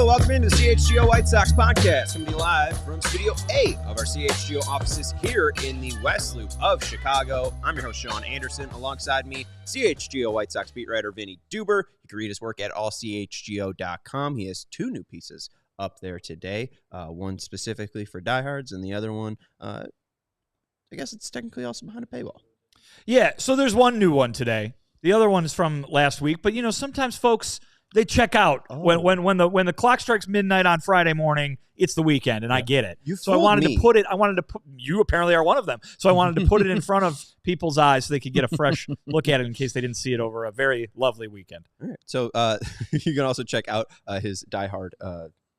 Welcome into the CHGO White Sox Podcast, coming to you live from Studio A of our CHGO offices here in the West Loop of Chicago. I'm your host, Sean Anderson. Alongside me, CHGO White Sox beat writer Vinnie Duber. You can read his work at ALLCITY.com. He has two new pieces up there today, one specifically for diehards, and the other one, I guess it's technically also behind a paywall. Yeah, so there's one new one today. The other one is from last week, but sometimes folks, they check out when the clock strikes midnight on Friday morning. It's the weekend, and I get it. So I wanted to put it. You apparently are one of them. So I wanted to put it in front of people's eyes so they could get a fresh look at it in case they didn't see it over a very lovely weekend. All right. So you can also check out his Die Hard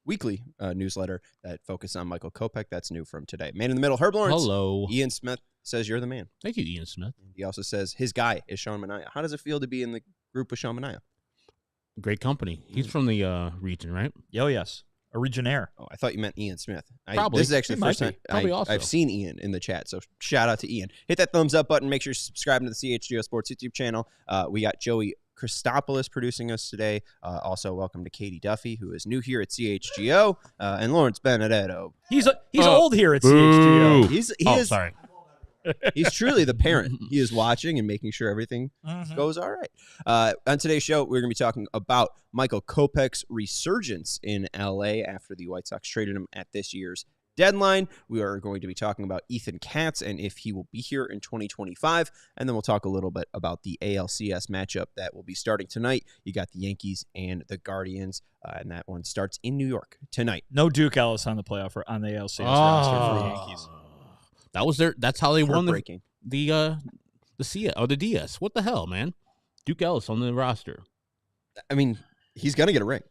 weekly newsletter that focuses on Michael Kopech. That's new from today. Man in the Middle, Herb Lawrence. Hello. Ian Smith says you're the man. Thank you, Ian Smith. He also says his guy is Sean Manaea. How does it feel to be in the group with Sean Manaea? Great company. He's from the region, right? Oh, yes. A Regionaire. Oh, I thought you meant Ian Smith. Probably. This is actually the first time I've seen Ian in the chat, so shout out to Ian. Hit that thumbs up button. Make sure you're subscribing to the CHGO Sports YouTube channel. We got Joey Christopoulos producing us today. Also, welcome to Katie Duffy, who is new here at CHGO, and Lawrence Benedetto. He's old here at CHGO. He sorry. He's truly the parent. He is watching and making sure everything goes all right. On today's show, we're going to be talking about Michael Kopech's resurgence in L.A. after the White Sox traded him at this year's deadline. We are going to be talking about Ethan Katz and if he will be here in 2025. And then we'll talk a little bit about the ALCS matchup that will be starting tonight. You got the Yankees and the Guardians, and that one starts in New York tonight. No Duke Ellis on the ALCS roster for the Yankees. That's how they won the DS. What the hell, man? Duke Ellis on the roster. I mean, he's gonna get a ring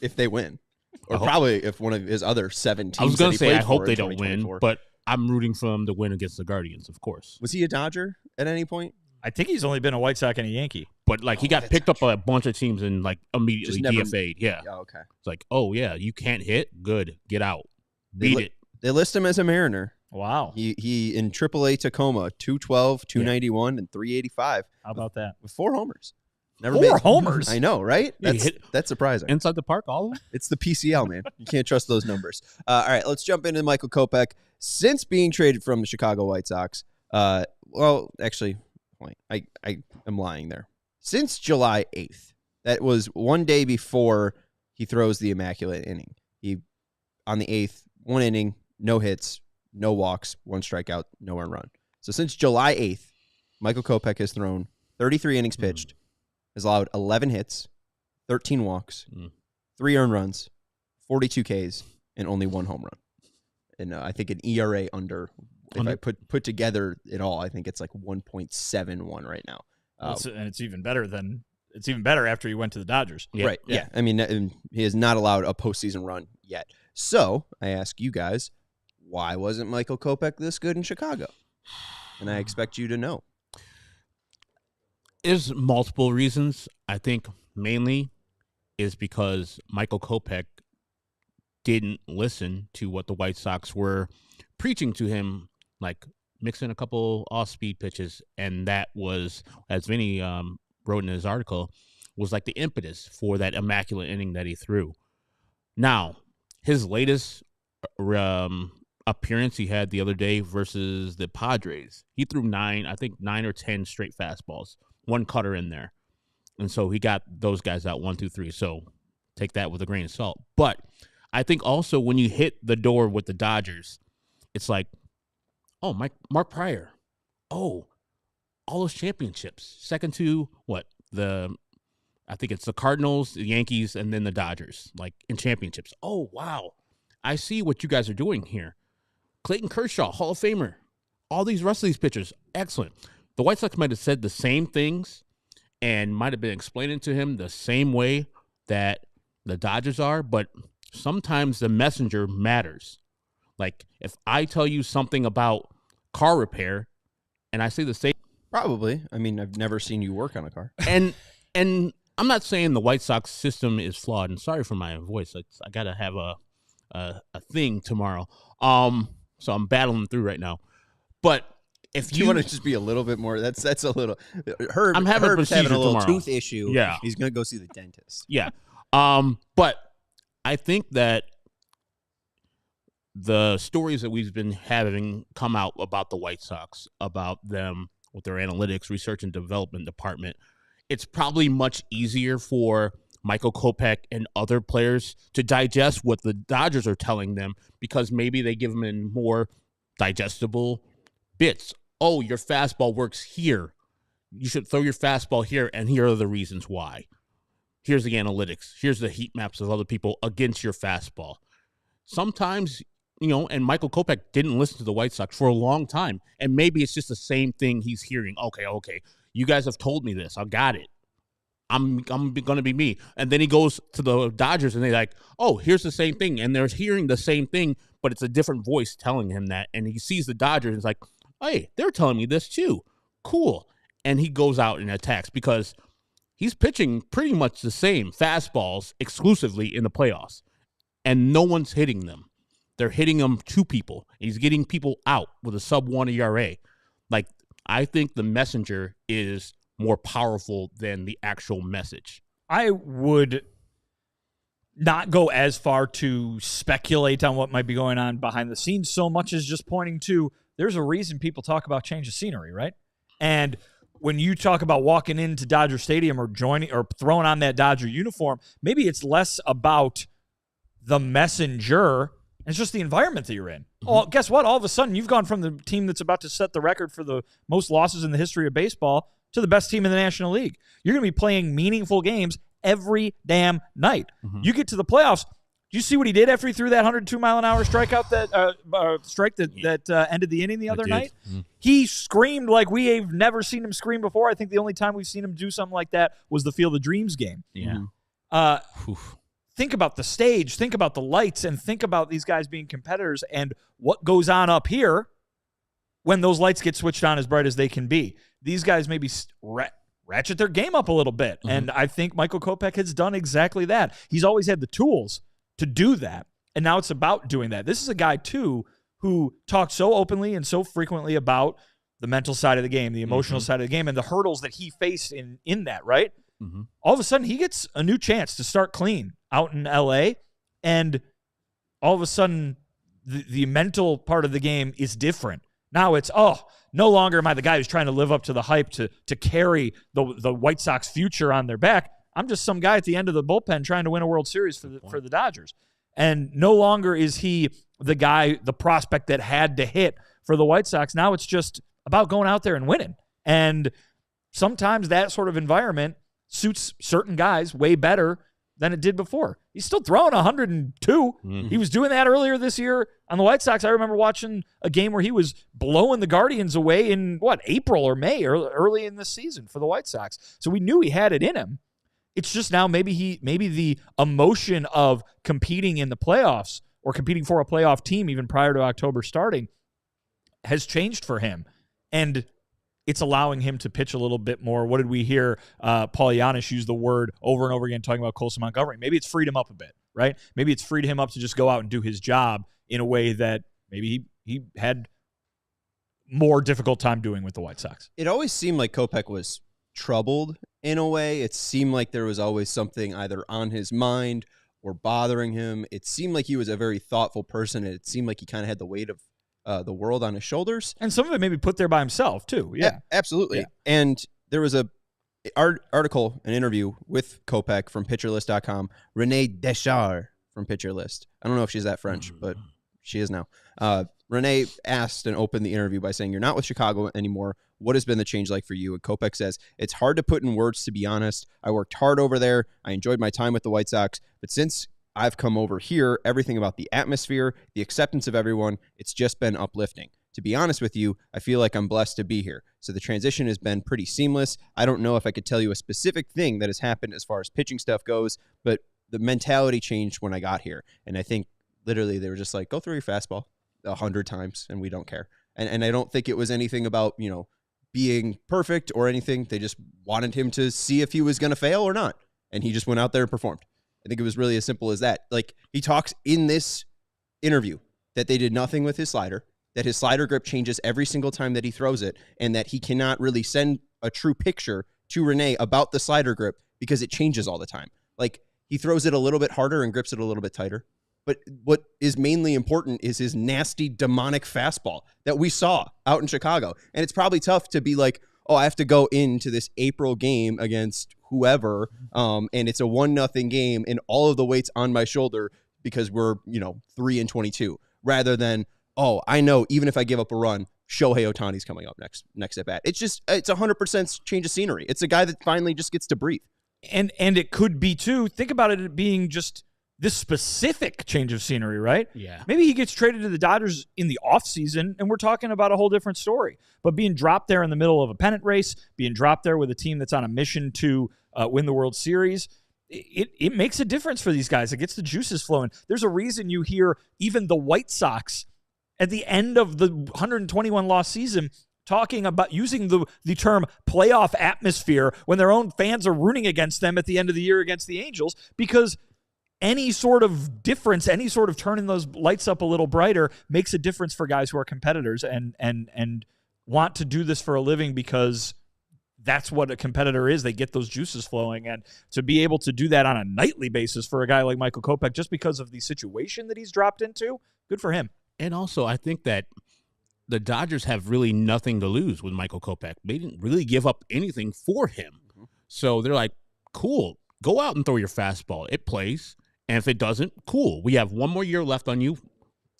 if they win, or probably if one of his other 7 teams. I was gonna say I hope they don't win, but I'm rooting for them to win against the Guardians, of course. Was he a Dodger at any point? I think he's only been a White Sox and a Yankee. But he got picked up by a bunch of teams and immediately DFA'd. Yeah. Oh, okay. It's like, oh yeah, you can't hit. Good, get out. Beat it. They list him as a Mariner. Wow. He in AAA Tacoma, 212, 291, and 385. How about that? With 4 homers. Four homers? I know, right? That's surprising. Inside the park, all of them? It's the PCL, man. You can't trust those numbers. All right, let's jump into Michael Kopech. Since being traded from the Chicago White Sox, actually, I am lying there. Since July 8th, that was one day before he throws the immaculate inning. On the 8th, 1 inning, no hits, no walks, 1 strikeout, no earned run. So since July 8th, Michael Kopech has thrown 33 innings pitched, has allowed 11 hits, 13 walks, 3 earned runs, 42 Ks, and only 1 home run. And I think an ERA under, if I put together it all, I think it's like 1.71 right now. And it's even better after he went to the Dodgers. Yeah. Right. Yeah. I mean, he has not allowed a postseason run yet. So I ask you guys, why wasn't Michael Kopech this good in Chicago? And I expect you to know. There's multiple reasons. I think mainly is because Michael Kopech didn't listen to what the White Sox were preaching to him, like mixing a couple off-speed pitches, and that was, as Vinny wrote in his article, was like the impetus for that immaculate inning that he threw. Now, his latest appearance he had the other day versus the Padres, he threw 9 or 10 straight fastballs, 1 cutter in there. And so he got those guys out 1, 2, 3. So take that with a grain of salt. But I think also when you hit the door with the Dodgers, it's like, oh, Mark Pryor. Oh, all those championships. Second to what? I think it's the Cardinals, the Yankees, and then the Dodgers, like in championships. Oh, wow. I see what you guys are doing here. Clayton Kershaw, Hall of Famer. All these rest of these pitchers, excellent. The White Sox might have said the same things and might have been explaining to him the same way that the Dodgers are, but sometimes the messenger matters. Like, if I tell you something about car repair and I say the same. Probably. I mean, I've never seen you work on a car. And I'm not saying the White Sox system is flawed, and sorry for my voice. I got to have a thing tomorrow. So I'm battling through right now. But if you want to just be a little bit more, that's a little. Herb's having a little tomorrow. Tooth issue. Yeah, he's gonna go see the dentist. Yeah. But I think that the stories that we've been having come out about the White Sox, about them with their analytics, research and development department, it's probably much easier for Michael Kopech and other players to digest what the Dodgers are telling them, because maybe they give them in more digestible bits. Oh, your fastball works here. You should throw your fastball here, and here are the reasons why. Here's the analytics. Here's the heat maps of other people against your fastball. Sometimes, and Michael Kopech didn't listen to the White Sox for a long time, and maybe it's just the same thing he's hearing. Okay, you guys have told me this. I got it. I'm going to be me. And then he goes to the Dodgers, and they're like, oh, here's the same thing. And they're hearing the same thing, but it's a different voice telling him that. And he sees the Dodgers, and it's like, hey, they're telling me this too. Cool. And he goes out and attacks because he's pitching pretty much the same fastballs exclusively in the playoffs, and no one's hitting them. They're hitting them to people. He's getting people out with a sub-1 ERA. Like, I think the messenger is more powerful than the actual message. I would not go as far to speculate on what might be going on behind the scenes so much as just pointing to there's a reason people talk about change of scenery, right? And when you talk about walking into Dodger Stadium or joining or throwing on that Dodger uniform, maybe it's less about the messenger, and it's just the environment that you're in. Mm-hmm. Well, guess what? All of a sudden, you've gone from the team that's about to set the record for the most losses in the history of baseball to the best team in the National League. You're going to be playing meaningful games every damn night. Mm-hmm. You get to the playoffs. Did you see what he did after he threw that 102-mile-an-hour strikeout that ended the inning the other night? Mm-hmm. He screamed like we have never seen him scream before. I think the only time we've seen him do something like that was the Field of Dreams game. Yeah. Think about the stage, think about the lights, and think about these guys being competitors and what goes on up here when those lights get switched on as bright as they can be. These guys maybe ratchet their game up a little bit, and I think Michael Kopech has done exactly that. He's always had the tools to do that, and now it's about doing that. This is a guy, too, who talks so openly and so frequently about the mental side of the game, the emotional side of the game, and the hurdles that he faced in that, right? Mm-hmm. All of a sudden, he gets a new chance to start clean out in L.A., and all of a sudden, the mental part of the game is different. Now it's, no longer am I the guy who's trying to live up to the hype to carry the White Sox future on their back. I'm just some guy at the end of the bullpen trying to win a World Series for the Dodgers. And no longer is he the guy, the prospect that had to hit for the White Sox. Now it's just about going out there and winning. And sometimes that sort of environment suits certain guys way better than it did before. He's still throwing 102. Mm-hmm. He was doing that earlier this year on the White Sox. I remember watching a game where he was blowing the Guardians away in, April or May, or early in this season for the White Sox. So we knew he had it in him. It's just now maybe the emotion of competing in the playoffs or competing for a playoff team even prior to October starting has changed for him. And it's allowing him to pitch a little bit more. What did we hear Paul Giannis use the word over and over again talking about Colson Montgomery? Maybe it's freed him up a bit, right? Maybe it's freed him up to just go out and do his job in a way that maybe he had more difficult time doing with the White Sox. It always seemed like Kopech was troubled in a way. It seemed like there was always something either on his mind or bothering him. It seemed like he was a very thoughtful person, and it seemed like he kind of had the weight of the world on his shoulders. And some of it maybe put there by himself, too. Yeah, absolutely. Yeah. And there was an interview with Kopech from PitcherList.com, Renee Deschard from PitcherList. I don't know if she's that French, but she is now. Renee asked and opened the interview by saying, "You're not with Chicago anymore. What has been the change like for you?" And Kopech says, "It's hard to put in words, to be honest. I worked hard over there. I enjoyed my time with the White Sox. But since I've come over here, everything about the atmosphere, the acceptance of everyone, it's just been uplifting. to be honest with you, I feel like I'm blessed to be here. So the transition has been pretty seamless. I don't know if I could tell you a specific thing that has happened as far as pitching stuff goes, but the mentality changed when I got here. And I think literally they were just like, go through your fastball 100 times and we don't care. And I don't think it was anything about, being perfect or anything. They just wanted him to see if he was going to fail or not. And he just went out there and performed. I think it was really as simple as that. Like, he talks in this interview that they did nothing with his slider, that his slider grip changes every single time that he throws it, and that he cannot really send a true picture to Renee about the slider grip because it changes all the time. Like, he throws it a little bit harder and grips it a little bit tighter. But what is mainly important is his nasty, demonic fastball that we saw out in Chicago. And it's probably tough to be like, oh, I have to go into this April game against whoever, and it's a 1-0 game, and all of the weight's on my shoulder because we're, 3-22, rather than, oh, I know even if I give up a run, Shohei Ohtani's coming up next at bat. It's 100% change of scenery. It's a guy that finally just gets to breathe. And it could be too. Think about it being just this specific change of scenery, right? Yeah. Maybe he gets traded to the Dodgers in the offseason, and we're talking about a whole different story. But being dropped there in the middle of a pennant race, being dropped there with a team that's on a mission to win the World Series, it makes a difference for these guys. It gets the juices flowing. There's a reason you hear even the White Sox at the end of the 121-loss season talking about using the term playoff atmosphere when their own fans are rooting against them at the end of the year against the Angels, because any sort of difference, any sort of turning those lights up a little brighter makes a difference for guys who are competitors and want to do this for a living, because that's what a competitor is. They get those juices flowing, and to be able to do that on a nightly basis for a guy like Michael Kopech, just because of the situation that he's dropped into, good for him. And also, I think that the Dodgers have really nothing to lose with Michael Kopech. They didn't really give up anything for him. Mm-hmm. So they're like, cool, go out and throw your fastball. It plays. And if it doesn't, cool. We have one more year left on you.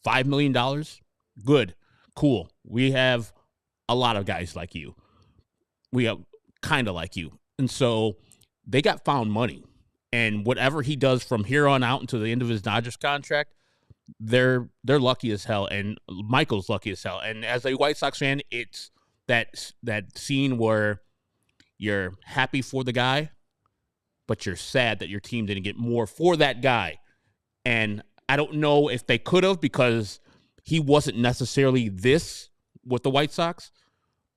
$5 million. Good. Cool. We have a lot of guys like you. We have kind of like you. And so they got found money. And whatever he does from here on out until the end of his Dodgers contract, they're lucky as hell. And Michael's lucky as hell. And as a White Sox fan, it's that scene where you're happy for the guy, but you're sad that your team didn't get more for that guy. And I don't know if they could have, because he wasn't necessarily this with the White Sox.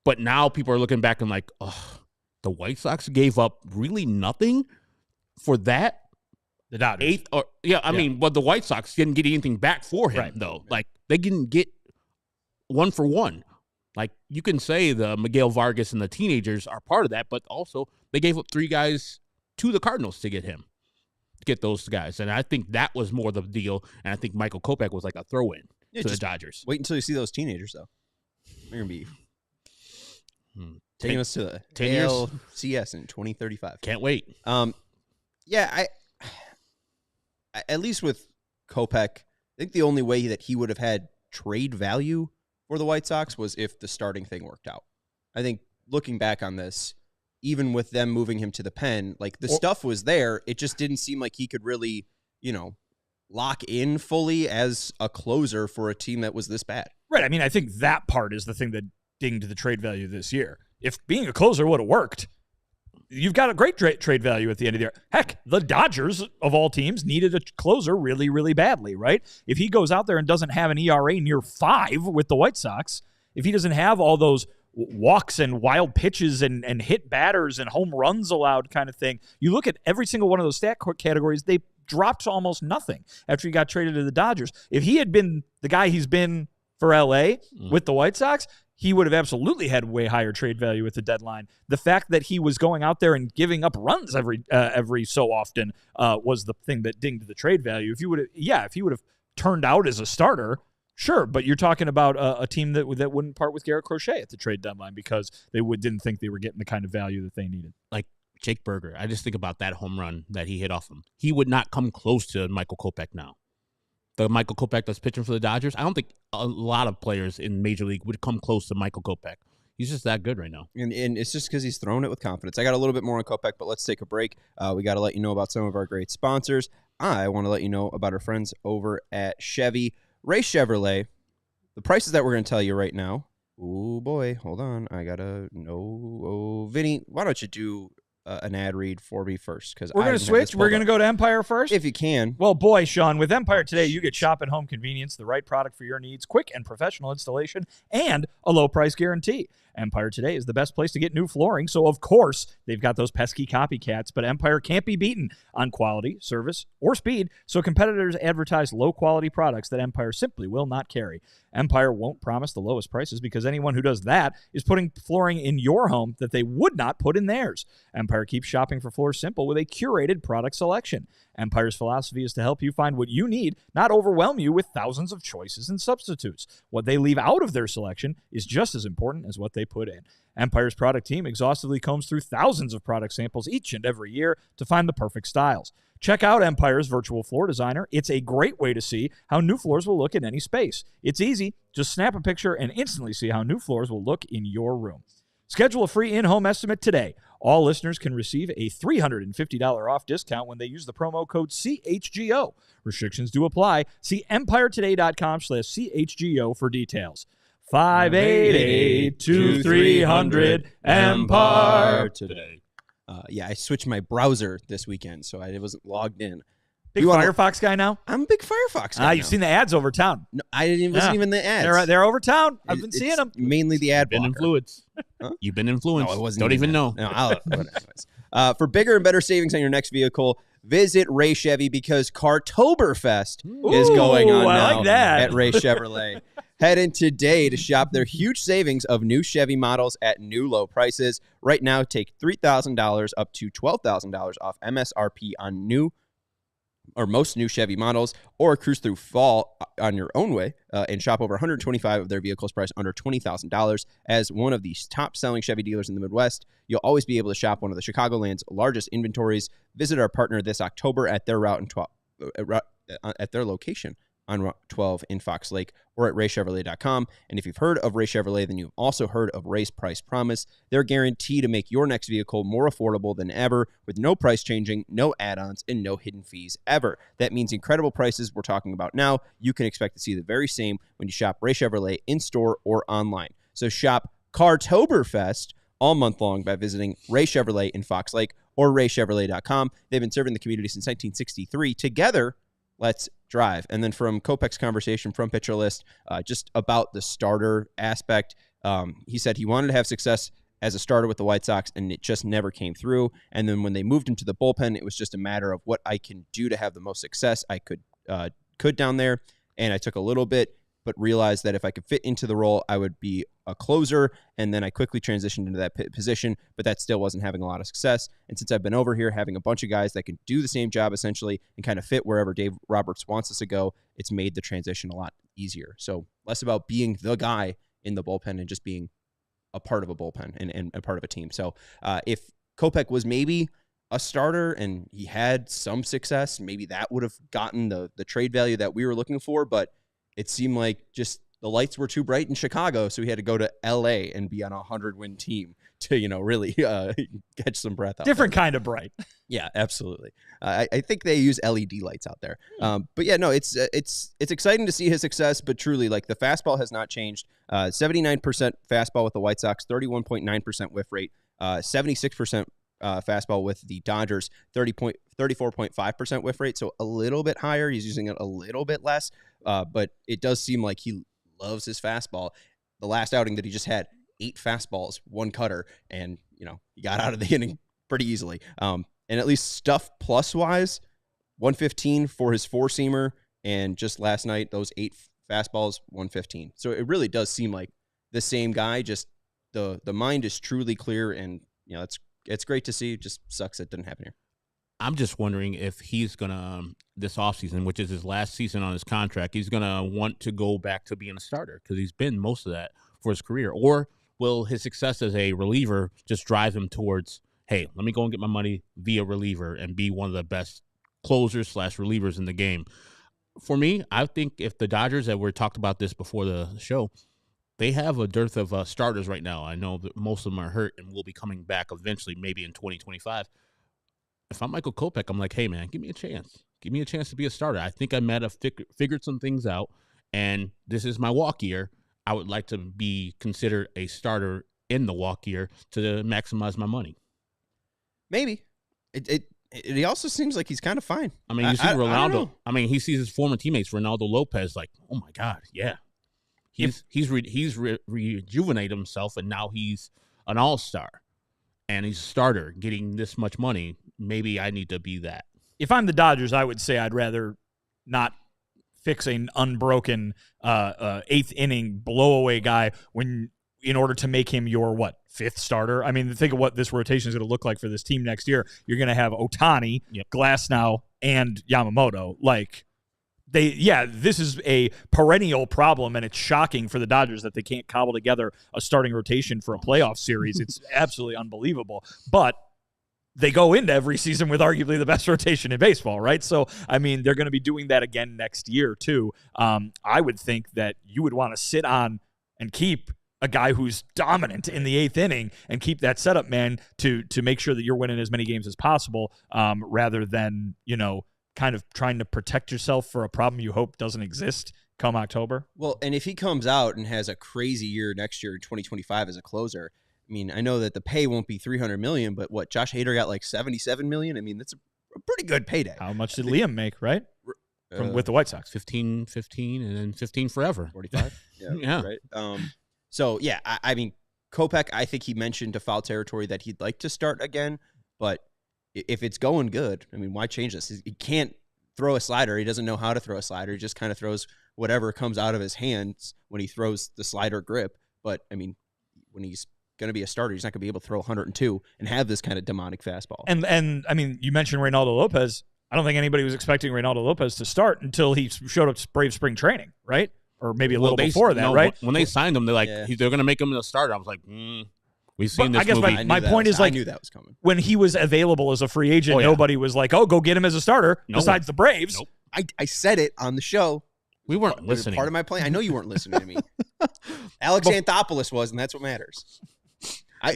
But now people are looking back and like, oh, the White Sox gave up really nothing for that? The Dodgers. I mean, but the White Sox didn't get anything back for him, though. Like, they didn't get 1 for 1. Like, you can say the Miguel Vargas and the teenagers are part of that, but also they gave up 3 guys to the Cardinals to get those guys. And I think that was more the deal. And I think Michael Kopech was like a throw-in to the Dodgers. Wait until you see those teenagers, though. They're going to be taking us to the 10 years? ALCS in 2035. Can't wait. Yeah, at least with Kopech, I think the only way that he would have had trade value for the White Sox was if the starting thing worked out. I think looking back on this, even with them moving him to the pen, like, the stuff was there. It just didn't seem like he could really, lock in fully as a closer for a team that was this bad. Right. I mean, I think that part is the thing that dinged the trade value this year. If being a closer would have worked, you've got a great trade value at the end of the year. Heck, the Dodgers, of all teams, needed a closer really, really badly, right? If he goes out there and doesn't have an ERA near 5 with the White Sox, if he doesn't have all those walks and wild pitches and hit batters and home runs allowed kind of thing, you look at every single one of those stat categories, they dropped to almost nothing after he got traded to the Dodgers. If he had been the guy he's been for LA with the White Sox, he would have absolutely had way higher trade value at the deadline. The fact that he was going out there and giving up runs every so often was the thing that dinged the trade value. If he would have turned out as a starter, sure, but you're talking about a team that wouldn't part with Garrett Crochet at the trade deadline because they didn't think they were getting the kind of value that they needed. Like Jake Berger, I just think about that home run that he hit off him. He would not come close to Michael Kopech now. The Michael Kopech that's pitching for the Dodgers, I don't think a lot of players in Major League would come close to Michael Kopech. He's just that good right now. And it's just because he's throwing it with confidence. I got a little bit more on Kopech, but let's take a break. We got to let you know about some of our great sponsors. I want to let you know about our friends over at Chevy. Ray Chevrolet, the prices that we're going to tell you right now. Oh boy, hold on. I gotta know. Oh, Vinny, why don't you do an ad read for me first? Because we're going to switch. We're going to go to Empire first, if you can. Well, boy, Sean, with Empire today, you get shop and home convenience, the right product for your needs, quick and professional installation, and a low price guarantee. Empire today is the best place to get new flooring, so of course they've got those pesky copycats, but Empire can't be beaten on quality, service, or speed, so competitors advertise low-quality products that Empire simply will not carry. Empire won't promise the lowest prices because anyone who does that is putting flooring in your home that they would not put in theirs. Empire keeps shopping for floors simple with a curated product selection. Empire's philosophy is to help you find what you need, not overwhelm you with thousands of choices and substitutes. What they leave out of their selection is just as important as what they put in. Empire's product team exhaustively combs through thousands of product samples each and every year to find the perfect styles. Check out Empire's virtual floor designer. It's a great way to see how new floors will look in any space. It's easy. Just snap a picture and instantly see how new floors will look in your room. Schedule a free in-home estimate today. All listeners can receive a $350 off discount when they use the promo code CHGO. Restrictions do apply. See EmpireToday.com/CHGO for details. 588-2300 Empire Today. Yeah, I switched my browser this weekend, so I wasn't logged in. Big Firefox guy now? I'm a big Firefox guy. You've seen the ads over town. No, wasn't even the ads. They're over town. I've been seeing them. Mainly the ad blocker. Been influenced. Huh? You've been influenced. No, it wasn't. Don't even know. No, for bigger and better savings on your next vehicle, visit Ray Chevy because Cartoberfest is going on now like that. at Ray Chevrolet. Head in today to shop their huge savings of new Chevy models at new low prices. Right now, take $3,000 up to $12,000 off MSRP on new or most new Chevy models, or cruise through fall on your own way and shop over 125 of their vehicles priced under $20,000. As one of the top-selling Chevy dealers in the Midwest, you'll always be able to shop one of the Chicagoland's largest inventories. Visit our partner this October at their at their location on Route 12 in Fox Lake or at raychevrolet.com. And if you've heard of Ray Chevrolet, then you've also heard of Ray's Price Promise. They're guaranteed to make your next vehicle more affordable than ever with no price changing, no add-ons, and no hidden fees ever. That means incredible prices we're talking about now. You can expect to see the very same when you shop Ray Chevrolet in-store or online. So shop Cartoberfest all month long by visiting Ray Chevrolet in Fox Lake or raychevrolet.com. They've been serving the community since 1963. Together, let's drive. And then from Kopech's conversation from Pitcher List, just about the starter aspect, he said he wanted to have success as a starter with the White Sox, and it just never came through. And then when they moved him to the bullpen, it was just a matter of what I can do to have the most success I could down there. And I took a little bit, but realized that if I could fit into the role, I would be a closer. And then I quickly transitioned into that position, but that still wasn't having a lot of success. And since I've been over here having a bunch of guys that can do the same job essentially and kind of fit wherever Dave Roberts wants us to go, it's made the transition a lot easier. So less about being the guy in the bullpen and just being a part of a bullpen and a part of a team. So if Kopech was maybe a starter and he had some success, maybe that would have gotten the trade value that we were looking for, but it seemed like just the lights were too bright in Chicago, so he had to go to L.A. and be on a 100-win team to, really catch some breath out Different there. kind of bright. Yeah, absolutely. I think they use LED lights out there. But yeah, no, it's exciting to see his success, but truly, like, the fastball has not changed. 79% fastball with the White Sox, 31.9% whiff rate, 76% fastball with the Dodgers, 34.5% whiff rate, so a little bit higher. He's using it a little bit less, but it does seem like he loves his fastball. The last outing that he just had, 8 fastballs, 1 cutter, and he got out of the inning pretty easily. And at least stuff plus wise, 115 for his 4-seamer, and just last night those 8 fastballs, 115. So it really does seem like the same guy. Just the mind is truly clear, and it's great to see. It just sucks it didn't happen here. I'm just wondering if he's going to, this offseason, which is his last season on his contract, he's going to want to go back to being a starter because he's been most of that for his career. Or will his success as a reliever just drive him towards, hey, let me go and get my money via reliever and be one of the best closers / relievers in the game. For me, I think if the Dodgers, that we talked about this before the show, they have a dearth of starters right now. I know that most of them are hurt and will be coming back eventually, maybe in 2025. If I'm Michael Kopech, I'm like, hey, man, give me a chance. Give me a chance to be a starter. I think I might have figured some things out, and this is my walk year. I would like to be considered a starter in the walk year to maximize my money. Maybe. It also seems like he's kind of fine. I mean, you see Ronaldo. I mean, he sees his former teammates, Ronaldo Lopez, like, oh my God, yeah. He's rejuvenated himself, and now he's an all-star, and he's a starter getting this much money. Maybe I need to be that. If I'm the Dodgers, I would say I'd rather not fix an unbroken eighth inning blow-away guy in order to make him your, fifth starter? I mean, think of what this rotation is going to look like for this team next year. You're going to have Ohtani, Glasnow, and Yamamoto. This is a perennial problem, and it's shocking for the Dodgers that they can't cobble together a starting rotation for a playoff series. It's absolutely unbelievable. But they go into every season with arguably the best rotation in baseball, right? So, I mean, they're going to be doing that again next year, too. I would think that you would want to sit on and keep a guy who's dominant in the eighth inning and keep that setup man to make sure that you're winning as many games as possible, rather than, kind of trying to protect yourself for a problem you hope doesn't exist come October. Well, and if he comes out and has a crazy year next year in 2025 as a closer, I mean, I know that the pay won't be $300 million, but Josh Hader got like $77 million. I mean, that's a pretty good payday. How much did Liam make, right? With the White Sox? 15, and then 15 forever. 45? Yeah. Right. So, yeah, I mean, Kopech, I think he mentioned to foul territory that he'd like to start again, but if it's going good, I mean, why change this? He can't throw a slider. He doesn't know how to throw a slider. He just kind of throws whatever comes out of his hands when he throws the slider grip. But, I mean, when he's going to be a starter, he's not going to be able to throw 102 and have this kind of demonic fastball. And I mean, you mentioned Reynaldo Lopez. I don't think anybody was expecting Reynaldo Lopez to start until he showed up to Brave spring training, right? Or maybe a little before that, right? When they signed him, they're like, they're going to make him a starter. I was like, we've seen this movie. I guess my point is, like, I knew that was coming. When he was available as a free agent, nobody was like, oh, go get him as a starter, besides the Braves. Nope. I said it on the show. We weren't listening. Part of my plan. I know you weren't listening to me. Alex Anthopoulos was, and that's what matters.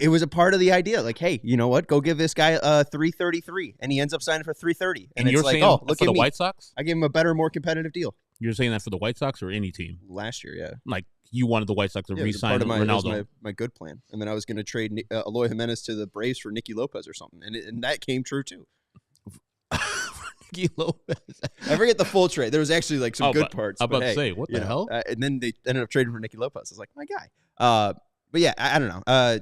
It was a part of the idea. Like, hey, you know what? Go give this guy 333, and he ends up signing for 330. And you're it's like, saying oh, look for at the me. White Sox? I gave him a better, more competitive deal. You're saying that for the White Sox or any team? Last year, yeah. Like, you wanted the White Sox to re-sign Ronaldo. Ronaldo. That was my good plan. And then I was going to trade Eloy Jimenez to the Braves for Nicky Lopez or something. And that came true, too. Nicky Lopez. I forget the full trade. There was actually like some good parts. I was about to say, what the hell? And then they ended up trading for Nicky Lopez. I was like, my guy. But yeah, I don't know.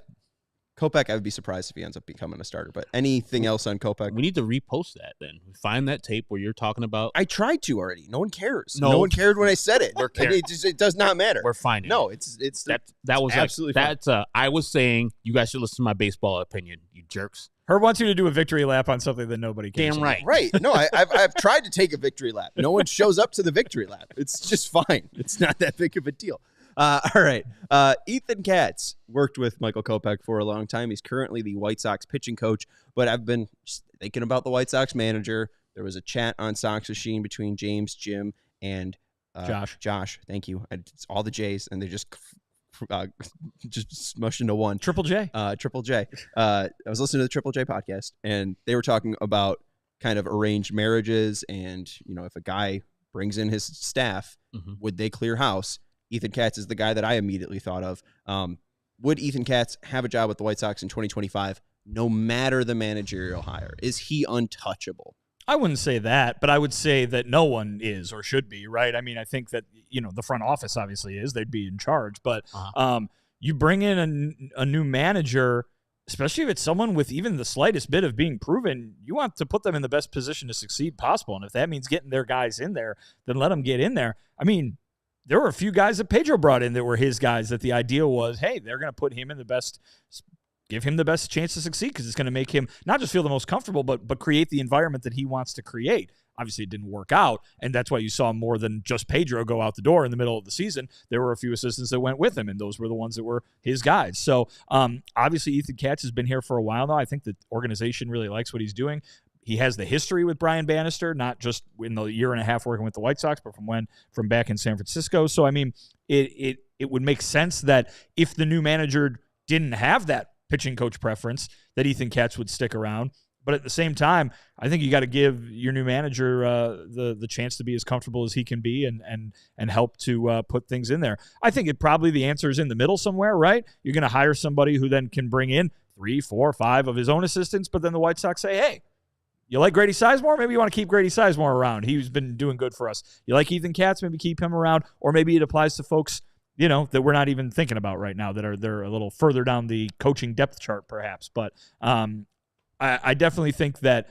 Kopech, I would be surprised if he ends up becoming a starter. But anything else on Kopech? We need to repost that then. Find that tape where you're talking about. I tried to already. No one cares. No one cared when I said it. It does not matter. We're finding. No, that was absolutely like, that's I was saying you guys should listen to my baseball opinion, you jerks. Herb wants you to do a victory lap on something that nobody cares. Damn right. Right. No, I've tried to take a victory lap. No one shows up to the victory lap. It's just fine. It's not that big of a deal. All right. Ethan Katz worked with Michael Kopech for a long time. He's currently the White Sox pitching coach, but I've been thinking about the White Sox manager. There was a chat on Sox Machine between James, Jim, and Josh. Thank you. It's all the J's, and they just smushed into one. Triple J. Triple J. I was listening to the Triple J podcast, and they were talking about kind of arranged marriages, and if a guy brings in his staff, would they clear house? Ethan Katz is the guy that I immediately thought of. Would Ethan Katz have a job with the White Sox in 2025, no matter the managerial hire? Is he untouchable? I wouldn't say that, but I would say that no one is or should be, right? I mean, I think that, the front office obviously is. They'd be in charge. But you bring in a new manager, especially if it's someone with even the slightest bit of being proven, you want to put them in the best position to succeed possible. And if that means getting their guys in there, then let them get in there. I mean, there were a few guys that Pedro brought in that were his guys that the idea was, hey, they're going to put him in give him the best chance to succeed because it's going to make him not just feel the most comfortable, but create the environment that he wants to create. Obviously, it didn't work out, and that's why you saw more than just Pedro go out the door in the middle of the season. There were a few assistants that went with him, and those were the ones that were his guys. So, obviously, Ethan Katz has been here for a while now. I think the organization really likes what he's doing. He has the history with Brian Bannister, not just in the year and a half working with the White Sox, but from back in San Francisco. So, I mean, it would make sense that if the new manager didn't have that pitching coach preference, that Ethan Katz would stick around. But at the same time, I think you got to give your new manager the chance to be as comfortable as he can be and help to put things in there. I think the answer is in the middle somewhere, right? You're going to hire somebody who then can bring in 3, 4, 5 of his own assistants, but then the White Sox say, hey, you like Grady Sizemore? Maybe you want to keep Grady Sizemore around. He's been doing good for us. You like Ethan Katz? Maybe keep him around. Or maybe it applies to folks, that we're not even thinking about right now they're a little further down the coaching depth chart perhaps. But I definitely think that,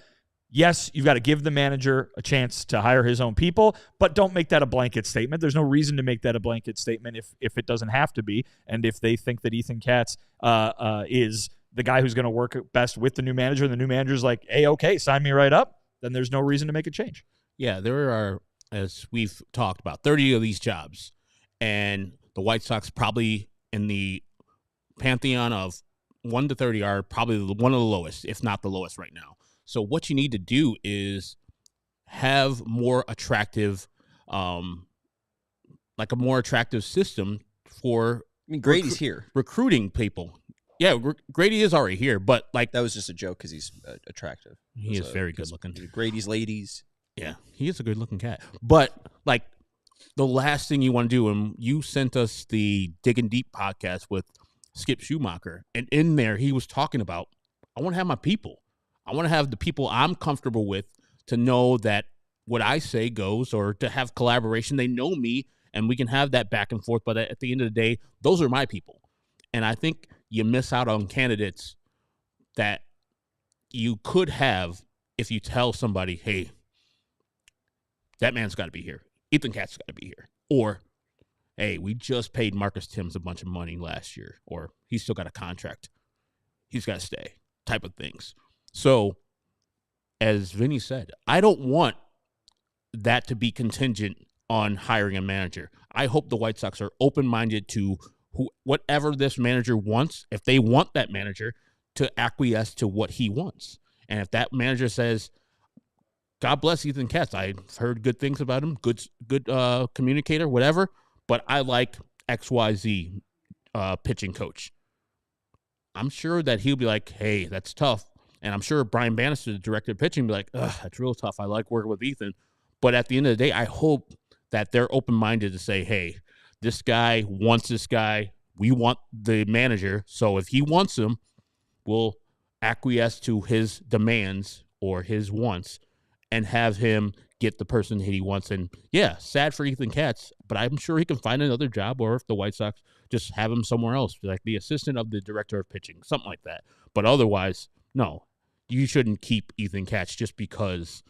yes, you've got to give the manager a chance to hire his own people, but don't make that a blanket statement. There's no reason to make that a blanket statement if it doesn't have to be. And if they think that Ethan Katz is the guy who's going to work best with the new manager, and the new manager's like, hey, okay, sign me right up, then there's no reason to make a change. Yeah, there are, as we've talked about, 30 of these jobs. And the White Sox probably in the pantheon of 1 to 30 are probably one of the lowest, if not the lowest right now. So what you need to do is have more attractive, like a more attractive system for Grady's here. Recruiting people. Yeah, Grady is already here, but like that was just a joke because he's attractive. He is very good looking. Grady's ladies. Yeah, he is a good looking cat. But like the last thing you want to do, and you sent us the Digging Deep podcast with Skip Schumacher, and in there he was talking about, I want to have my people. I want to have the people I'm comfortable with to know that what I say goes, or to have collaboration. They know me, and we can have that back and forth. But at the end of the day, those are my people. And I think you miss out on candidates that you could have if you tell somebody, hey, that man's got to be here. Ethan Katz has got to be here. Or, hey, we just paid Marcus Timms a bunch of money last year. Or he's still got a contract. He's got to stay, type of things. So, as Vinny said, I don't want that to be contingent on hiring a manager. I hope the White Sox are open-minded to whatever this manager wants. If they want that manager, to acquiesce to what he wants. And if that manager says, God bless Ethan Katz, I've heard good things about him, good communicator, whatever, but I like XYZ pitching coach, I'm sure that he'll be like, hey, that's tough. And I'm sure Brian Bannister, the director of pitching, will be like, ugh, that's real tough. I like working with Ethan. But at the end of the day, I hope that they're open-minded to say, hey, this guy wants this guy. We want the manager. So if he wants him, we'll acquiesce to his demands or his wants and have him get the person that he wants. And, yeah, sad for Ethan Katz, but I'm sure he can find another job, or if the White Sox just have him somewhere else, like the assistant of the director of pitching, something like that. But otherwise, no, you shouldn't keep Ethan Katz just because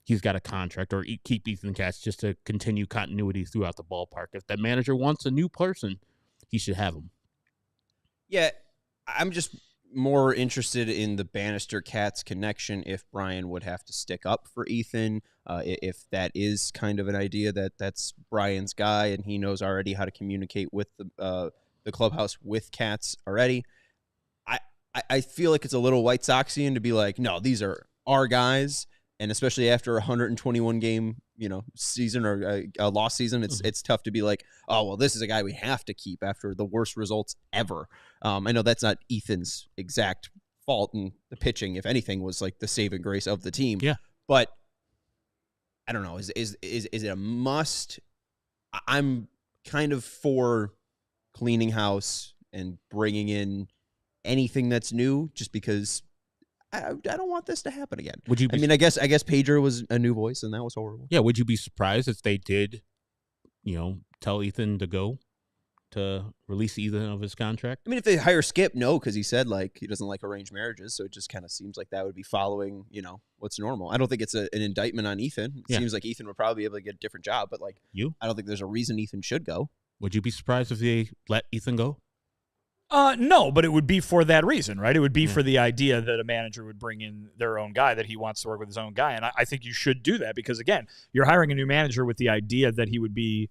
he's got a contract, or keep Ethan Katz just to continue continuity throughout the ballpark. If that manager wants a new person, he should have him. Yeah, I'm just more interested in the Bannister-Katz connection if Brian would have to stick up for Ethan, if that is kind of an idea that's Brian's guy and he knows already how to communicate with the clubhouse with Katz already. I feel like it's a little White Soxian to be like, no, these are our guys. And especially after a 121 game, season or a lost season, it's tough to be like, oh, well, this is a guy we have to keep after the worst results ever. I know that's not Ethan's exact fault, and the pitching, if anything, was like the saving grace of the team. Yeah. But I don't know. Is it a must? I'm kind of for cleaning house and bringing in anything that's new, just because I don't want this to happen again. Would you? I guess Pedro was a new voice, and that was horrible. Yeah. Would you be surprised if they did, tell Ethan to go, to release Ethan of his contract? I mean, if they hire Skip, no, because he said he doesn't like arranged marriages, so it just kind of seems like that would be following what's normal. I don't think it's an indictment on Ethan. It seems like Ethan would probably be able to get a different job, but I don't think there's a reason Ethan should go. Would you be surprised if they let Ethan go? No, but it would be for that reason, right? It would be for the idea that a manager would bring in their own guy, that he wants to work with his own guy. And I think you should do that because, again, you're hiring a new manager with the idea that he would be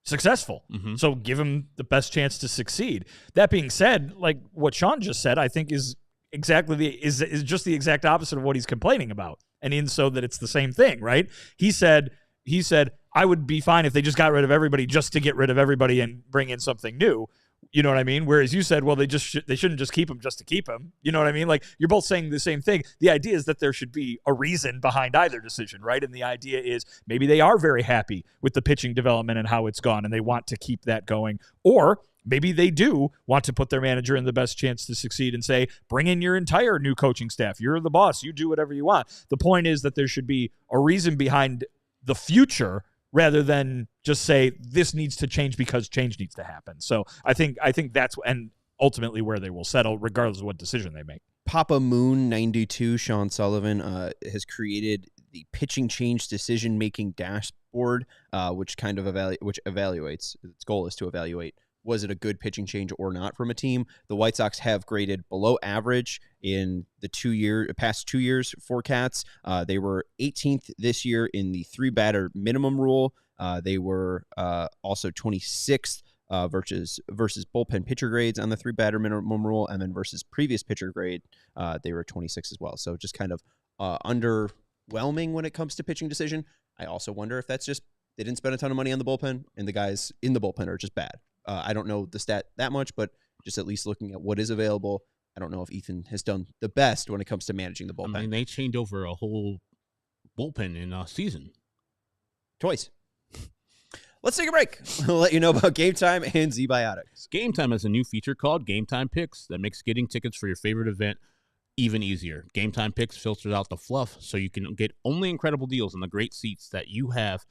successful. Mm-hmm. So give him the best chance to succeed. That being said, like what Sean just said, I think is exactly is just the exact opposite of what he's complaining about. And in so that it's the same thing, right? He said, I would be fine if they just got rid of everybody just to get rid of everybody and bring in something new. You know what I mean? Whereas you said, well, they shouldn't just keep him just to keep him. You know what I mean? Like, you're both saying the same thing. The idea is that there should be a reason behind either decision, right? And the idea is maybe they are very happy with the pitching development and how it's gone, and they want to keep that going. Or maybe they do want to put their manager in the best chance to succeed and say, bring in your entire new coaching staff. You're the boss. You do whatever you want. The point is that there should be a reason behind the future rather than just say this needs to change because change needs to happen. So I think that's and ultimately where they will settle, regardless of what decision they make. Papa Moon 92 Sean Sullivan has created the pitching change decision making dashboard, which kind of evaluates. Its goal is to evaluate, was it a good pitching change or not from a team? The White Sox have graded below average in the past 2 years for Katz. They were 18th this year in the 3-batter minimum rule. They were also 26th versus bullpen pitcher grades on the 3-batter minimum rule, and then versus previous pitcher grade, they were 26 as well. So just kind of underwhelming when it comes to pitching decision. I also wonder if that's just they didn't spend a ton of money on the bullpen, and the guys in the bullpen are just bad. I don't know the stat that much, but just at least looking at what is available, I don't know if Ethan has done the best when it comes to managing the bullpen. I mean, they changed over a whole bullpen in a season. Twice. Let's take a break. We'll let you know about Game Time and Z-Biotics. Game Time has a new feature called Game Time Picks that makes getting tickets for your favorite event even easier. Game Time Picks filters out the fluff so you can get only incredible deals on the great seats that you have,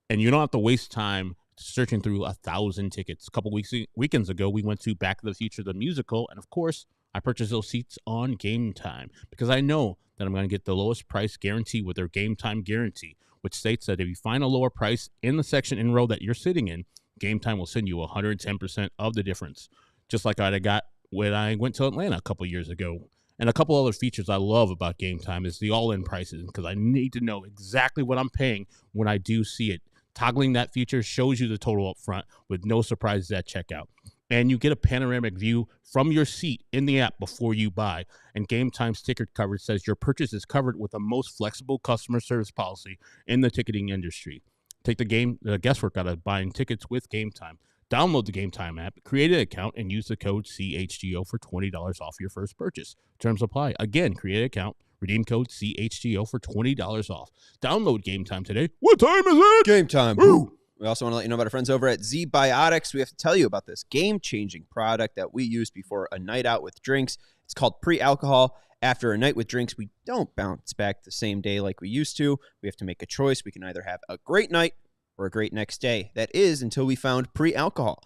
and you don't have to waste time searching through 1,000 tickets. A couple weekends ago, we went to Back to the Future, the musical, and of course, I purchased those seats on Game Time because I know that I'm going to get the lowest price guarantee with their Game Time guarantee, which states that if you find a lower price in the section in row that you're sitting in, Game Time will send you 110% of the difference, just like I got when I went to Atlanta a couple years ago. And a couple other features I love about Game Time is the all-in prices, because I need to know exactly what I'm paying when I do see it. Toggling that feature shows you the total up front with no surprises at checkout. And you get a panoramic view from your seat in the app before you buy. And Game Time's ticket coverage says your purchase is covered with the most flexible customer service policy in the ticketing industry. Take the guesswork out of buying tickets with Game Time. Download the Game Time app, create an account, and use the code CHGO for $20 off your first purchase. Terms apply. Again, create an account. Redeem code CHGO for $20 off. Download Game Time today. What time is it? Game Time. Woo! We also want to let you know about our friends over at Z-Biotics. We have to tell you about this game-changing product that we use before a night out with drinks. It's called pre-alcohol. After a night with drinks, we don't bounce back the same day like we used to. We have to make a choice. We can either have a great night or a great next day. That is until we found pre-alcohol.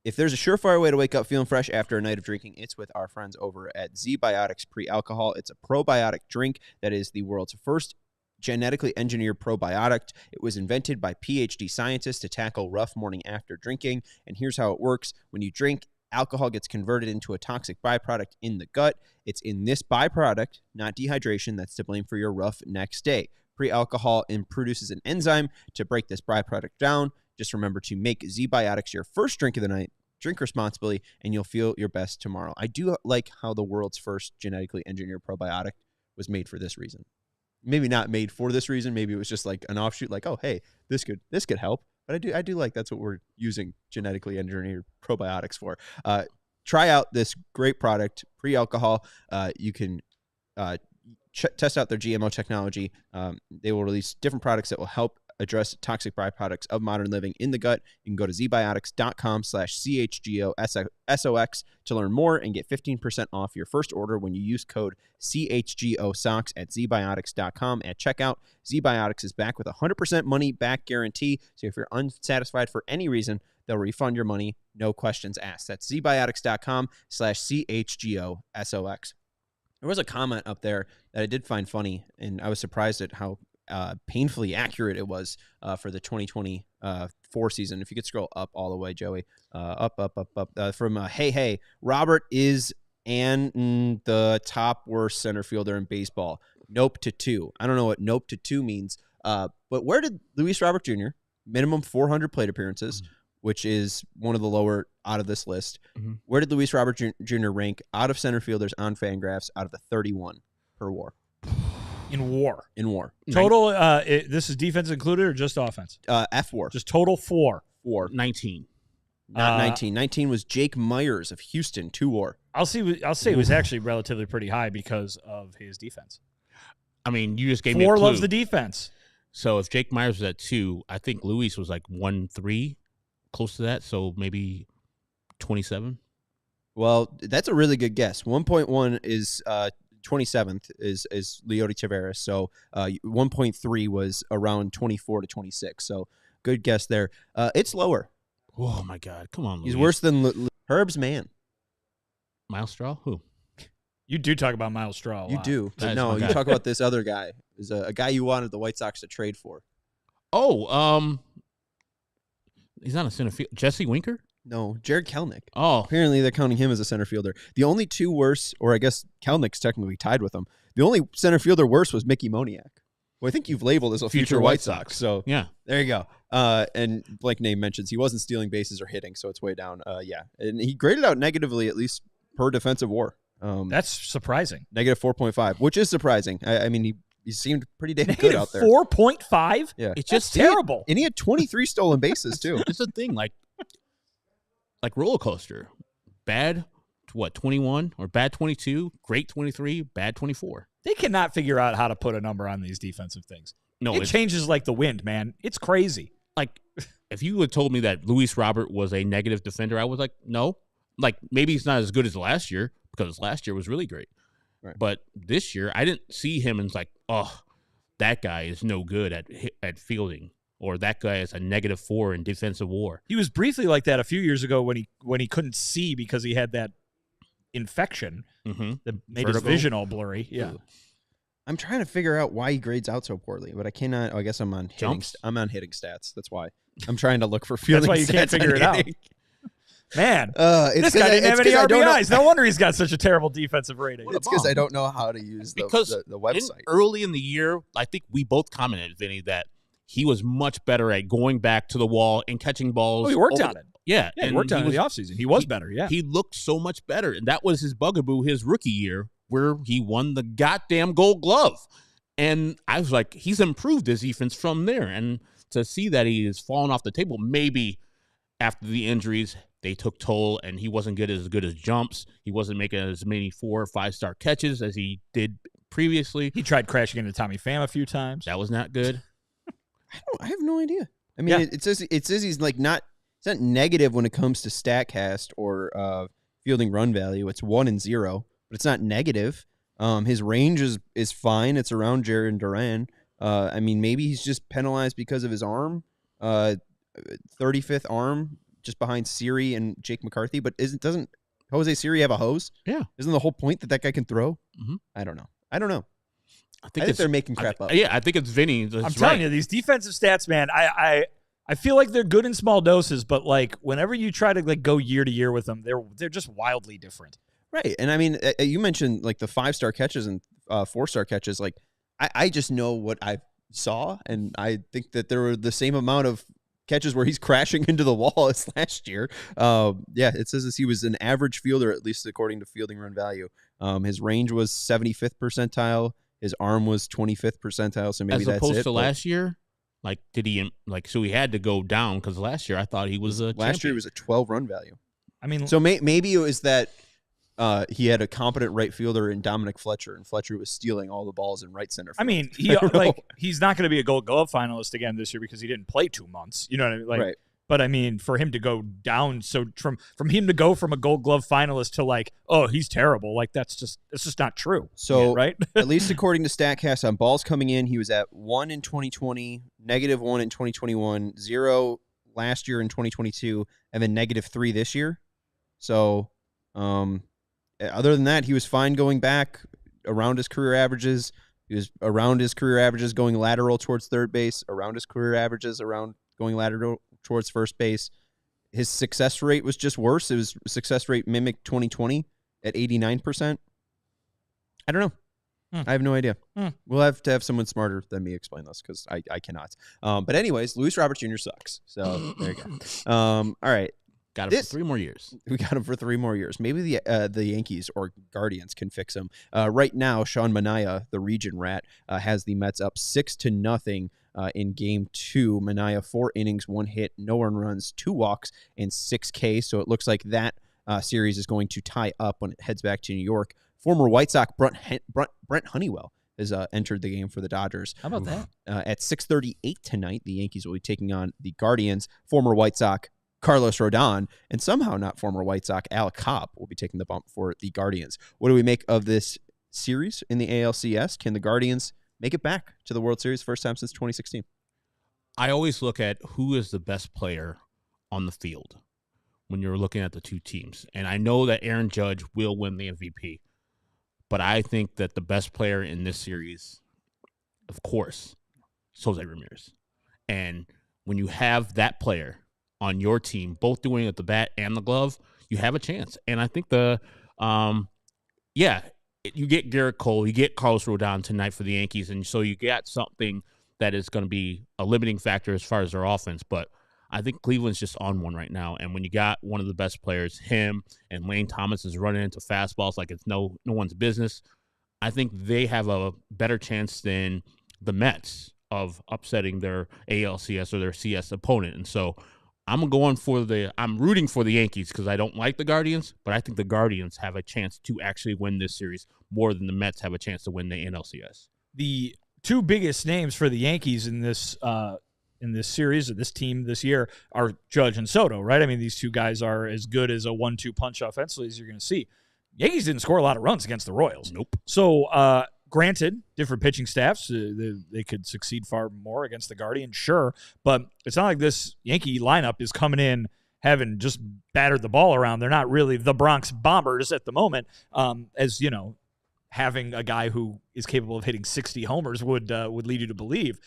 If there's a surefire way to wake up feeling fresh after a night of drinking, it's with our friends over at Z-Biotics Pre-Alcohol. It's a probiotic drink that is the world's first genetically engineered probiotic. It was invented by PhD scientists to tackle rough morning after drinking. And here's how it works. When you drink, alcohol gets converted into a toxic byproduct in the gut. It's in this byproduct, not dehydration, that's to blame for your rough next day. Pre-alcohol produces an enzyme to break this byproduct down. Just remember to make Z-Biotics your first drink of the night. Drink responsibly, and you'll feel your best tomorrow. I do like how the world's first genetically engineered probiotic was made for this reason. Maybe not made for this reason. Maybe it was just like an offshoot, like, oh, hey, this could help. But I do like that's what we're using genetically engineered probiotics for. Try out this great product, pre-alcohol. You can test out their GMO technology. They will release different products that will help address toxic byproducts of modern living in the gut. You can go to zbiotics.com/CHGOSOX to learn more and get 15% off your first order when you use code CHGOSOX at zbiotics.com at checkout. ZBiotics is back with a 100% money back guarantee. So if you're unsatisfied for any reason, they'll refund your money. No questions asked. That's zbiotics.com/CHGOSOX. There was a comment up there that I did find funny, and I was surprised at how painfully accurate it was for the 2024 season. If you could scroll up all the way, Joey, up, from hey, Robert is the top worst center fielder in baseball. Nope to 2. I don't know what nope to 2 means, but where did Luis Robert Jr., minimum 400 plate appearances, which is one of the lower out of this list, where did Luis Robert Jr. rank out of center fielders on Fangraphs out of the 31 per WAR? In WAR. Total, this is defense included or just offense? F WAR. Just total 4. 19. Not 19. 19 was Jake Myers of Houston, 2 WAR. I'll say it was actually relatively pretty high because of his defense. I mean, you just gave me a 4 clue. loves the defense. So if Jake Myers was at 2, I think Luis was like 1-3, close to that. So maybe 27. Well, that's a really good guess. 1.1 is 27th is Leody Taveras. So 1.3 was around 24 to 26. So good guess there. It's lower. Oh my God! Come on, Luis. He's worse than Herb's man. Miles Straw? Who? You do talk about Miles Straw. You do. But That's no, my you guy. talk about this other guy. Is a guy you wanted the White Sox to trade for. Oh, he's not a center field. Jesse Winker? No, Jared Kelnick. Oh, Apparently, they're counting him as a center fielder. The only 2 worse, or I guess Kelnick's technically tied with him. The only center fielder worse was Mickey Moniak, who I think you've labeled as a future White Sox. So yeah. there you go. And Blake Name mentions he wasn't stealing bases or hitting, so it's way down. Yeah, and he graded out negatively at least per defensive WAR. That's surprising. Negative 4.5, which is surprising. I mean, he seemed pretty damn good out there. 4.5? Yeah, It's That's just terrible. and he had 23 stolen bases too. It's a thing like roller coaster. Bad, 21 or bad 22, great 23, bad 24. They cannot figure out how to put a number on these defensive things. No, It changes like the wind, man. It's crazy. like if you had told me that Luis Robert was a negative defender, I was like, no. Like maybe he's not as good as last year because last year was really great. Right. But this year, I didn't see him and it's like, oh, that guy is no good at fielding, or that guy is a -4 in defensive WAR. He was briefly like that a few years ago when he couldn't see because he had that infection that made his vision all blurry. Yeah. I'm trying to figure out why he grades out so poorly, but I cannot. I guess I'm on hitting. Jumps? I'm on hitting stats. That's why I'm trying to look for fielding. That's why you can't stats on figure it out. hitting. Man, It's this guy didn't have any I don't know- RBIs. No wonder he's got such a terrible defensive rating. It's because I don't know how to use the website. Early in the year, I think we both commented, Vinny, that he was much better at going back to the wall and catching balls. Oh, he worked on it. Yeah, Yeah, he and worked on it in the offseason. He was better, yeah. He looked so much better, and that was his bugaboo his rookie year, where he won the goddamn Gold Glove. And I was like, he's improved his defense from there. And to see that he has fallen off the table, maybe after the injuries, they took toll, and he wasn't as good as jumps. He wasn't making as many 4 or 5 star catches as he did previously. He tried crashing into Tommy Pham a few times. That was not good. I have no idea. I mean, it says he's like not. It's not negative when it comes to Statcast or fielding run value. It's 1 and 0, but it's not negative. His range is fine. It's around Jared Duran. I mean, maybe he's just penalized because of his arm. 35th arm, just behind Siri and Jake McCarthy. But doesn't Jose Siri have a hose? Yeah. Isn't the whole point that guy can throw? Mm-hmm. I don't know. I think it's- they're making crap up. Yeah, I think it's Vinny. I'm telling you, these defensive stats, man, I feel like they're good in small doses, but like whenever you try to like go year to year with them, they're just wildly different. Right. And I mean, you mentioned like the 5-star catches and 4-star catches. Like I just know what I saw, and I think that there were the same amount of catches where he's crashing into the wall as last year. Yeah, it says he was an average fielder, at least according to fielding run value. His range was 75th percentile. His arm was 25th percentile. So maybe as that's it. opposed to last year. Like, did he so he had to go down because last year I thought he was a last year he was a 12 run value. I mean, so maybe it was that he had a competent right fielder in Dominic Fletcher, and Fletcher was stealing all the balls in right center field. I mean, he's not going to be a Gold Glove finalist again this year because he didn't play 2 months. You know what I mean? Like, right. But I mean, for him to go down, so from him to go from a Gold Glove finalist to like, oh, he's terrible. Like it's just not true. So right, at least according to Statcast, on balls coming in, he was at 1 in 2020, -1 in 2021, 0 last year in 2022, and then -3 this year. So, other than that, he was fine going back around his career averages. He was around his career averages going lateral towards third base, around his career averages around going lateral towards first base. His success rate was just worse. His success rate mimicked 2020 at 89%. I don't know. I have no idea. We'll have to have someone smarter than me explain this because I cannot. But anyways, Luis Robert Jr. sucks. So there you go. All right. Got him for 3 more years. We got him for 3 more years. Maybe the Yankees or Guardians can fix him. Right now, Sean Manaea, the region rat, has the Mets up 6-0 in Game 2. Manaea, 4 innings, 1 hit, no earned runs, 2 walks, and 6 Ks. So it looks like that series is going to tie up when it heads back to New York. Former White Sox Brent Honeywell has entered the game for the Dodgers. How about that? At 6:38 tonight, the Yankees will be taking on the Guardians. Former White Sox Carlos Rodon, and somehow not former White Sox Al Cobb will be taking the bump for the Guardians. What do we make of this series in the ALCS? Can the Guardians make it back to the World Series first time since 2016? I always look at who is the best player on the field when you're looking at the two teams. And I know that Aaron Judge will win the MVP, but I think that the best player in this series, of course, is Jose Ramirez. And when you have that player on your team, both doing it at the bat and the glove, you have a chance. And I think you get Garrett Cole, you get Carlos Rodon tonight for the Yankees, and so you got something that is going to be a limiting factor as far as their offense. But I think Cleveland's just on one right now. And when you got one of the best players, him, and Lane Thomas is running into fastballs like it's no one's business, I think they have a better chance than the Mets of upsetting their ALCS or their CS opponent. And so I'm rooting for the Yankees because I don't like the Guardians, but I think the Guardians have a chance to actually win this series more than the Mets have a chance to win the NLCS. The two biggest names for the Yankees in this series, or this team this year, are Judge and Soto, right? I mean, these two guys are as good as a 1-2 punch offensively as you're going to see. Yankees didn't score a lot of runs against the Royals. Nope. So, granted, different pitching staffs, they could succeed far more against the Guardians, sure. But it's not like this Yankee lineup is coming in having just battered the ball around. They're not really the Bronx Bombers at the moment, as, you know, having a guy who is capable of hitting 60 homers would lead you to believe.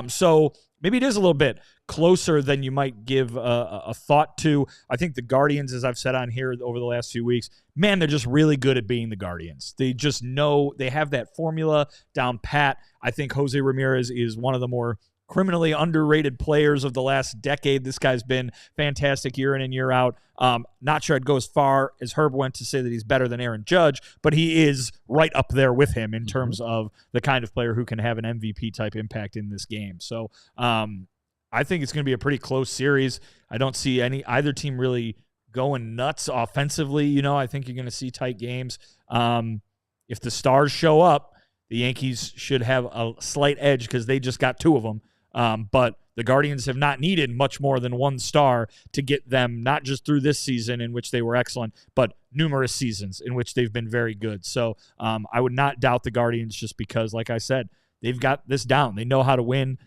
So maybe it is a little bit closer than you might give a thought to. I think the Guardians, as I've said on here over the last few weeks, man, they're just really good at being the Guardians. They just know they have that formula down pat. I think Jose Ramirez is one of the more criminally underrated players of the last decade. This guy's been fantastic year in and year out. Not sure I'd go as far as Herb went to say that he's better than Aaron Judge, but he is right up there with him in terms of the kind of player who can have an MVP-type impact in this game. So I think it's going to be a pretty close series. I don't see either team really going nuts offensively. You know, I think you're going to see tight games. If the stars show up, the Yankees should have a slight edge because they just got 2 of them. But the Guardians have not needed much more than 1 star to get them not just through this season in which they were excellent, but numerous seasons in which they've been very good. So I would not doubt the Guardians just because, like I said, they've got this down. They know how to win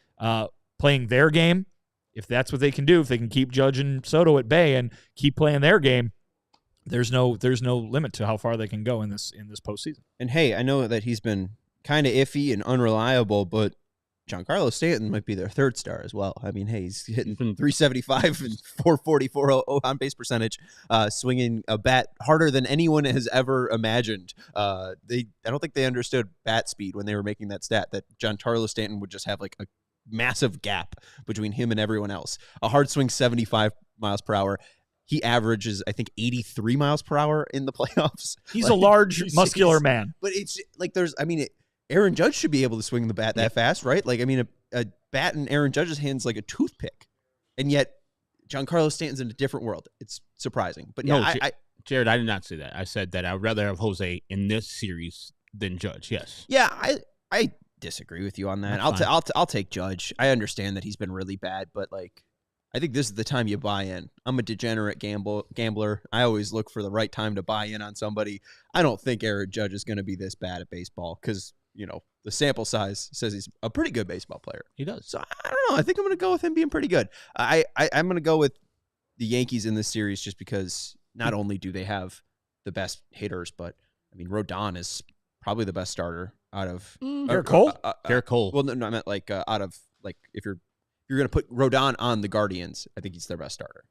playing their game. If that's what they can do, if they can keep Judge and Soto at bay and keep playing their game, there's no limit to how far they can go in this postseason. And hey, I know that he's been kind of iffy and unreliable, but Giancarlo Stanton might be their 3rd star as well. I mean, hey, he's hitting 375 and 444 on base percentage, swinging a bat harder than anyone has ever imagined. I don't think they understood bat speed when they were making that stat, that Giancarlo Stanton would just have like a massive gap between him and everyone else. A hard swing 75 miles per hour. He averages, I think, 83 miles per hour in the playoffs. He's like, a large, muscular man. But it's like Aaron Judge should be able to swing the bat that fast, right? Like, I mean, a bat in Aaron Judge's hands like a toothpick. And yet, Giancarlo Stanton's in a different world. It's surprising. But yeah, Jared, I did not say that. I said that I'd rather have Jose in this series than Judge, yes. Yeah, I disagree with you on that. I'll take Judge. I understand that he's been really bad, but, like, I think this is the time you buy in. I'm a degenerate gambler. I always look for the right time to buy in on somebody. I don't think Aaron Judge is going to be this bad at baseball because, you know, the sample size says he's a pretty good baseball player. He does. So I don't know. I think I'm going to go with him being pretty good. I'm going to go with the Yankees in this series just because not only do they have the best hitters, but, I mean, Rodon is probably the best starter out of Garrett Cole. Garrett Cole. Well, no, I meant like out of like if you're going to put Rodon on the Guardians, I think he's their best starter.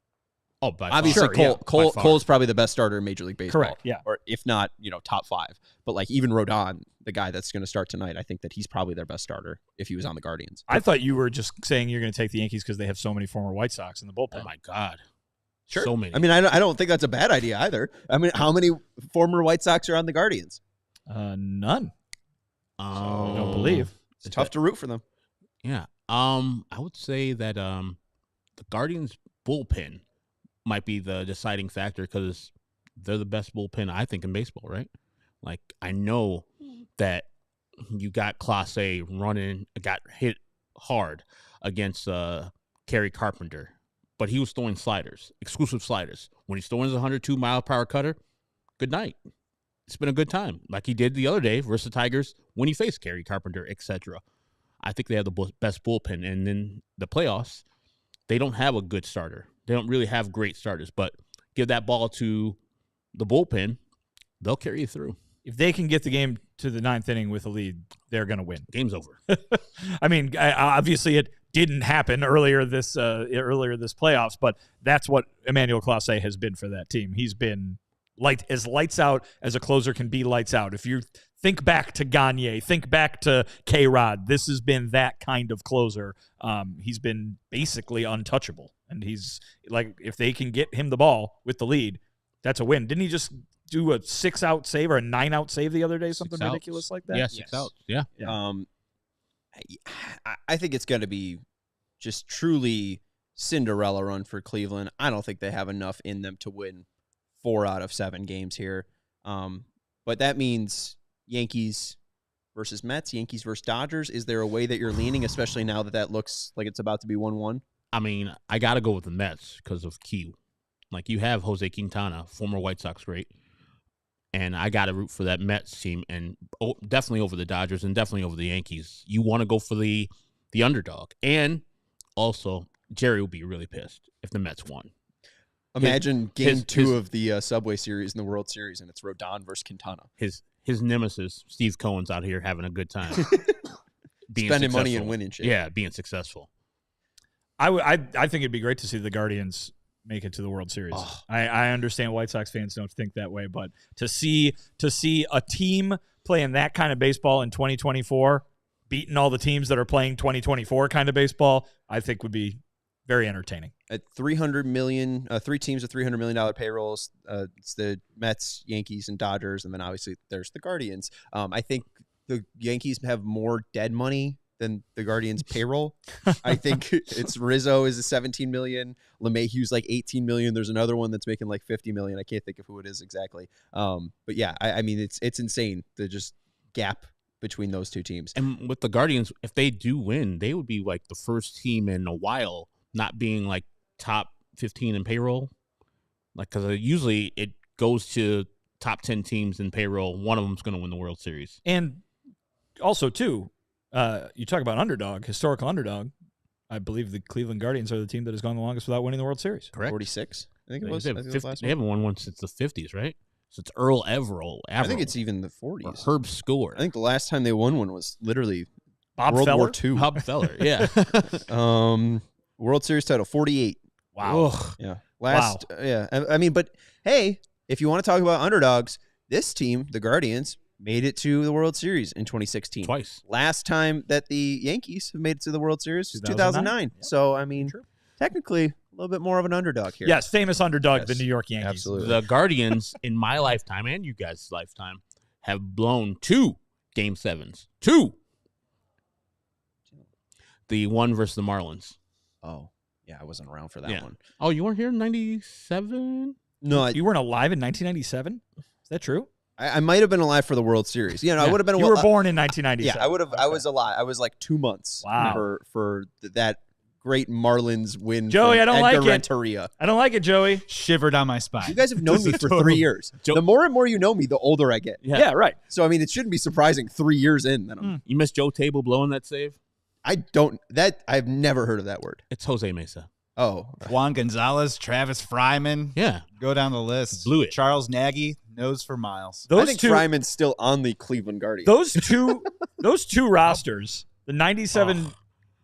Oh, but obviously Cole's probably the best starter in Major League Baseball. Correct. Yeah, or if not, you know, top 5. But like even Rodon, the guy that's going to start tonight, I think that he's probably their best starter if he was on the Guardians. I thought you were just saying you're going to take the Yankees because they have so many former White Sox in the bullpen. Oh my God. Sure. So many. I mean, I don't think that's a bad idea either. I mean, how many former White Sox are on the Guardians? None. I don't believe. It's tough to root for them. Yeah. I would say that the Guardians bullpen might be the deciding factor because they're the best bullpen, I think, in baseball, right? Like, I know that you got Clase running, got hit hard against Kerry Carpenter, but he was throwing sliders, exclusive sliders. When he's throwing his 102-mile-per-hour cutter, good night. It's been a good time, like he did the other day versus the Tigers when he faced Kerry Carpenter, etc. I think they have the best bullpen, and in the playoffs, they don't have a good starter. They don't really have great starters, but give that ball to the bullpen, they'll carry you through. If they can get the game to the 9th inning with a lead, they're going to win. Game's over. I mean, obviously it didn't happen earlier this playoffs, but that's what Emmanuel Clase has been for that team. He's been as lights out as a closer can be lights out. If you think back to Gagne, think back to K-Rod, this has been that kind of closer. He's been basically untouchable, and he's like, if they can get him the ball with the lead, that's a win. Didn't he just do a 6-out save or a 9-out save the other day? Something ridiculous like that? Yeah, 6 outs. Yeah. I think it's going to be just truly Cinderella run for Cleveland. I don't think they have enough in them to win 4 out of 7 games here. But that means Yankees versus Mets, Yankees versus Dodgers. Is there a way that you're leaning, especially now that looks like it's about to be 1-1? I mean, I got to go with the Mets because of Q. Like, you have Jose Quintana, former White Sox great, and I got to root for that Mets team, and definitely over the Dodgers and definitely over the Yankees. You want to go for the underdog. And also, Jerry will be really pissed if the Mets won. Imagine game 2 of the Subway Series in the World Series, and it's Rodon versus Quintana. His nemesis, Steve Cohen's out here having a good time. Spending money and winning shit. Yeah, being successful. I think it'd be great to see the Guardians make it to the World Series. Oh. I understand White Sox fans don't think that way, but to see a team playing that kind of baseball in 2024, beating all the teams that are playing 2024 kind of baseball, I think would be very entertaining. At $300 million, 3 teams with $300 million payrolls. It's the Mets, Yankees, and Dodgers, and then obviously there's the Guardians. I think the Yankees have more dead money than the Guardians' payroll. I think it's Rizzo is $17 million. LeMahieu's like $18 million. There's another one that's making like $50 million. I can't think of who it is exactly. But yeah, I mean it's insane the just gap between those two teams. And with the Guardians, if they do win, they would be like the first team in a while not being like top 15 in payroll. Like, because usually it goes to top 10 teams in payroll. One of them's going to win the World Series. And also, too, you talk about underdog, historical underdog. I believe the Cleveland Guardians are the team that has gone the longest without winning the World Series. Correct. 46, I think it was. They haven't won one since the 50s, right? So it's Earl Averill. I think it's even the 40s. Or Herb Score. I think the last time they won one was literally Bob World Feller? War II. Bob Feller, yeah. World Series title, 48. Wow. Ugh. Yeah. Yeah. I mean, but hey, if you want to talk about underdogs, this team, the Guardians, made it to the World Series in 2016. Twice. Last time that the Yankees have made it to the World Series was 2009. Yep. So, I mean, technically, a little bit more of an underdog here. Yes, famous underdog, the New York Yankees. Absolutely. The Guardians, in my lifetime and you guys' lifetime, have blown 2 Game 7s. 2. The one versus the Marlins. Oh, yeah, I wasn't around for that one. Oh, you weren't here in 97? No, you weren't alive in 1997? Is that true? I might have been alive for the World Series. You know, I would have been. You were born in 1997. Yeah, I would have. Okay. I was alive. I was like 2 months. Wow. For that great Marlins win. Joey, I don't Edgar like Renteria. it. I don't like it, Joey. Shivered on my spine. You guys have known me for 3 years. The more and more you know me, the older I get. Yeah, right. So I mean, it shouldn't be surprising 3 years in that I'm. You missed Joe Table blowing that save? I've never heard of that word. It's Jose Mesa. Oh. Juan Gonzalez, Travis Fryman. Yeah. Go down the list. Blew it. Charles Nagy, nose for miles. I think Fryman's still on the Cleveland Guardians. Those two rosters, the 97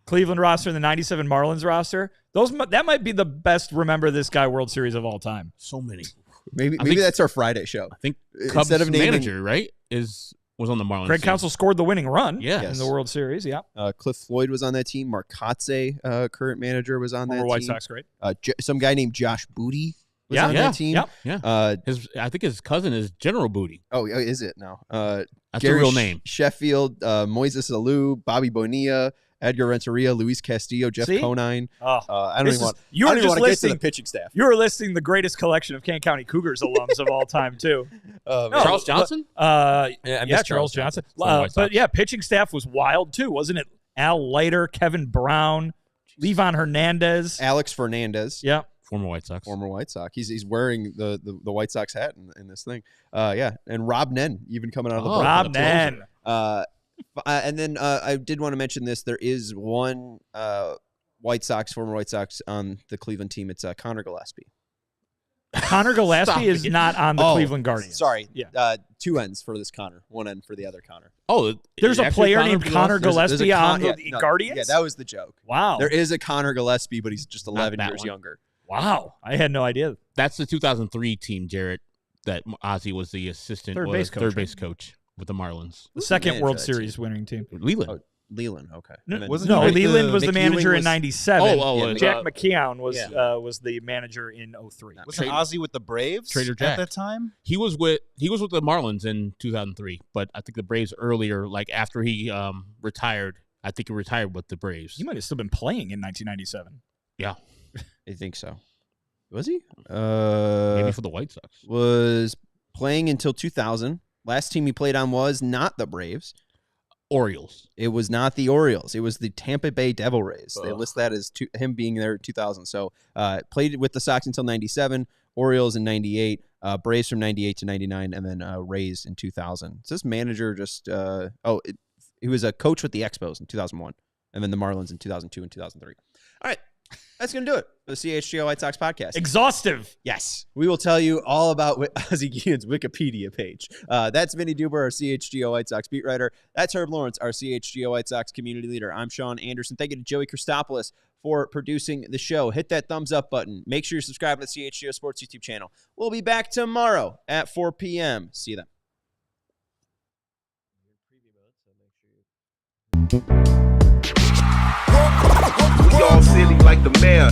Cleveland roster and the 97 Marlins roster, that might be the best remember this guy World Series of all time. So many. Maybe that's our Friday show. I think Cubs manager, right, was on the Marlins. Craig Counsell scored the winning run in the World Series, Cliff Floyd was on that team. Mark Kotze, current manager, was on that team. White Sox great. Some guy named Josh Booty was on that team. Yeah. I think his cousin is General Booty. Oh, is it now? That's Gary a real name. Sheffield, Moises Alou, Bobby Bonilla, Edgar Renteria, Luis Castillo, Jeff Conine. Oh, I don't even want to get to the pitching staff. You were listing the greatest collection of Kent County Cougars alums of all time, too. Charles Johnson? Charles Johnson. But yeah, pitching staff was wild, too, wasn't it? Al Leiter, Kevin Brown, Levon Hernandez. Alex Fernandez. Yeah. Former White Sox. He's wearing the White Sox hat in this thing. And Rob Nen even coming out of the bullpen. Rob Nen. And then I did want to mention this. There is one former White Sox on the Cleveland team. It's Connor Gillespie. Connor Gillespie is not on the Cleveland Guardians. Sorry. Yeah. 2 ends for this Connor. 1 end for the other Connor. Oh, there's a player named Connor Gillespie on the Guardians? Yeah, that was the joke. Wow. There is a Connor Gillespie, but he's just 11 years younger. Wow. I had no idea. That's the 2003 team, Jarrett, that Ozzie was the assistant third base coach with the Marlins. The second World Series winning team. Leland. Oh, Leland, okay. Leland was the manager in 97. Jack McKeown was the manager in 03. Wasn't Ozzie with the Braves Trader Jack. at that time? He was with the Marlins in 2003, but I think the Braves earlier, like after he retired, I think he retired with the Braves. He might have still been playing in 1997. Yeah. I think so. Was he? Maybe for the White Sox. Was playing until 2000. Last team he played on was not the Braves. Orioles. It was not the Orioles. It was the Tampa Bay Devil Rays. They list that as him being there in 2000. So played with the Sox until 97, Orioles in 98, Braves from 98 to 99, and then Rays in 2000. So this manager just he was a coach with the Expos in 2001, and then the Marlins in 2002 and 2003. All right. That's going to do it for the CHGO White Sox podcast. Exhaustive. Yes. We will tell you all about Ozzie Guillen's Wikipedia page. That's Vinnie Duber, our CHGO White Sox beat writer. That's Herb Lawrence, our CHGO White Sox community leader. I'm Sean Anderson. Thank you to Joey Christopoulos for producing the show. Hit that thumbs up button. Make sure you subscribe to the CHGO Sports YouTube channel. We'll be back tomorrow at 4 p.m. See you then. We all silly like the mayor.